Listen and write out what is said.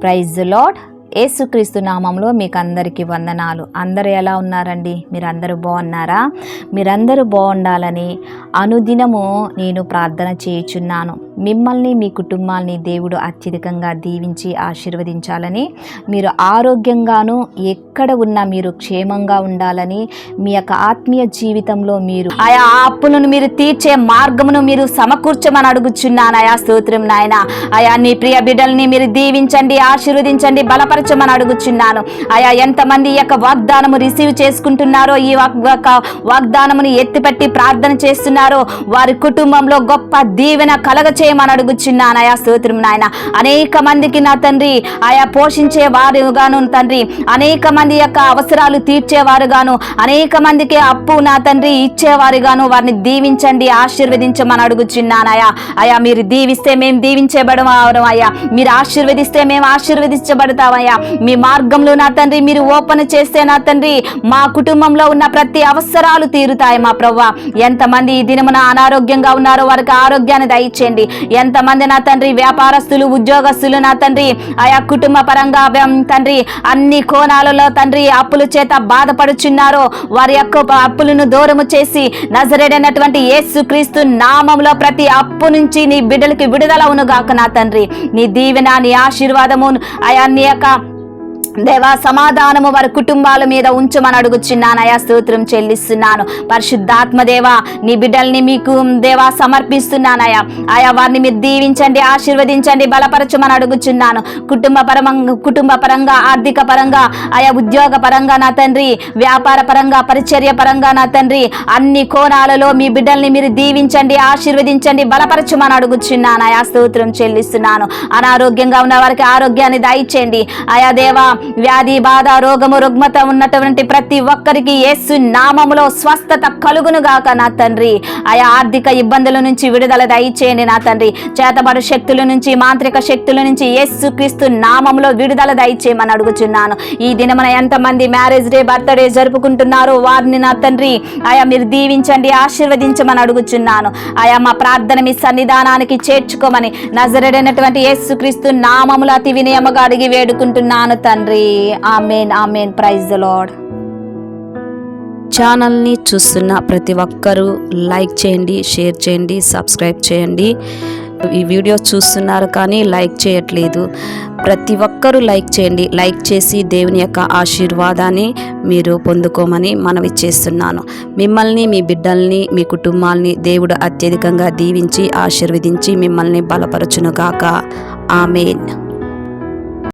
Praise the lord. యేసుక్రీస్తు నామంలో మీకు అందరికీ వందనాలు. అందరూ ఎలా ఉన్నారండి? మీరందరూ బాగున్నారా? మీరందరూ బాగుండాలని అనుదినము నేను ప్రార్థన చేయుచున్నాను. మిమ్మల్ని మీ కుటుంబాన్ని దేవుడు అత్యధికంగా దీవించి ఆశీర్వదించాలని, మీరు ఆరోగ్యంగాను ఎక్కడ ఉన్నా మీరు క్షేమంగా ఉండాలని, మీ యొక్క ఆత్మీయ జీవితంలో మీరు ఆయా అప్పులను మీరు తీర్చే మార్గమును మీరు సమకూర్చమని అడుగుచున్నాను. ఆయా స్తోత్రం నాయన. ఆయా నీ ప్రియ బిడ్డల్ని మీరు దీవించండి, ఆశీర్వదించండి, బలపరచమని అడుగుచున్నాను. ఆయా ఎంతమంది ఈ యొక్క వాగ్దానము రిసీవ్ చేసుకుంటున్నారో, ఈ వాగ్దానమును ఎత్తిపెట్టి ప్రార్థన చేస్తున్నారో, వారి కుటుంబంలో గొప్ప దీవెన కలగచేయమని అడుగుచున్నాను. ఆయా స్తోత్రం నాయన. అనేక మందికి నా తండ్రి ఆయా పోషించే వారుగాను తండ్రి, అనేక మంది యొక్క అవసరాలు తీర్చేవారుగాను, అనేక మందికి అప్పు నా తండ్రి ఇచ్చేవారుగాను వారిని దీవించండి, ఆశీర్వదించమని అడుగుచున్నాను. అయా మీరు దీవిస్తే మేము దీవించబడము అయ్యా, మీరు ఆశీర్వదిస్తే మేము ఆశీర్వదించబడతామయ్యా. మీ మార్గంలో నా తండ్రి మీరు ఓపెన్ చేస్తే నా తండ్రి మా కుటుంబంలో ఉన్న ప్రతి అవసరాలు తీరుతాయి మా ప్రవ్వా. ఎంతమంది ఈ దినమున అనారోగ్యంగా ఉన్నారో వారికి ఆరోగ్యాన్ని దయచేయండి. ఎంతమంది నా తండ్రి వ్యాపారస్తులు, ఉద్యోగస్తులు నా తండ్రి ఆయా కుటుంబ పరంగా తండ్రి అన్ని కోణాలలో తండ్రి అప్పుల చేత బాధపడుచున్నారో వారి యొక్క అప్పులను దూరము చేసి నజరేడైనటువంటి యేసుక్రీస్తు నామములో ప్రతి అప్పు నుంచి నీ బిడ్డలకి విడుదల అవునుగాక నా తండ్రి. నీ దీవెన, నీ ఆశీర్వాదము ఆయా నీ యొక్క దేవా సమాధానము వారి కుటుంబాల మీద ఉంచమని అడుగుచున్నాను. అయా స్తోత్రం చెల్లిస్తున్నాను. పరిశుద్ధాత్మ దేవా నీ బిడ్డల్ని మీకు దేవా సమర్పిస్తున్నాను. ఆయా వారిని మీరు దీవించండి, ఆశీర్వదించండి, బలపరచమని అడుగుచున్నాను. కుటుంబ పరంగా, ఆర్థిక పరంగా, ఆయా ఉద్యోగ పరంగా నా తండ్రి, వ్యాపార పరంగా, పరిచర్య పరంగా నా తండ్రి అన్ని కోణాలలో మీ బిడ్డల్ని మీరు దీవించండి, ఆశీర్వదించండి, బలపరచమని అడుగుచున్నాను. ఆయా స్తోత్రం చెల్లిస్తున్నాను. అనారోగ్యంగా ఉన్న వారికి ఆరోగ్యాన్ని దయచేయండి. ఆయా దేవా వ్యాధి, బాధ, రోగము, రుగ్మత ఉన్నటువంటి ప్రతి ఒక్కరికి యేసు నామములో స్వస్థత కలుగును గాక నా తండ్రి. ఆయా ఆర్థిక ఇబ్బందుల నుంచి విడుదల దయచేయండి నా తండ్రి. చేతబడు శక్తుల నుంచి, మాంత్రిక శక్తుల నుంచి యేసుక్రీస్తు నామములో విడుదల దయచేయమని అడుగుచున్నాను. ఈ దినమున ఎంతమంది మ్యారేజ్ డే, బర్త్డే జరుపుకుంటున్నారో వారిని నా తండ్రి ఆయా మీరు దీవించండి, ఆశీర్వదించమని అడుగుచున్నాను. ఆయా మా ప్రార్థన మీ సన్నిధానానికి చేర్చుకోమని నజరేడైనటువంటి యేసుక్రీస్తు నామములో అతి వినయముగా అడిగి వేడుకుంటున్నాను తండ్రి. Amen, amen. Praise the lord. ఛానల్ని చూస్తున్న ప్రతి ఒక్కరూ లైక్ చేయండి, షేర్ చేయండి, సబ్స్క్రైబ్ చేయండి. ఈ వీడియో చూస్తున్నారు కానీ లైక్ చేయట్లేదు. ప్రతి ఒక్కరూ లైక్ చేయండి. లైక్ చేసి దేవుని యొక్క ఆశీర్వాదాన్ని మీరు పొందుకోమని మనవి చేస్తున్నాను. మిమ్మల్ని, మీ బిడ్డల్ని, మీ కుటుంబాల్ని దేవుడు అత్యధికంగా దీవించి ఆశీర్వదించి మిమ్మల్ని బలపరచునుగాక. ఆమేన్.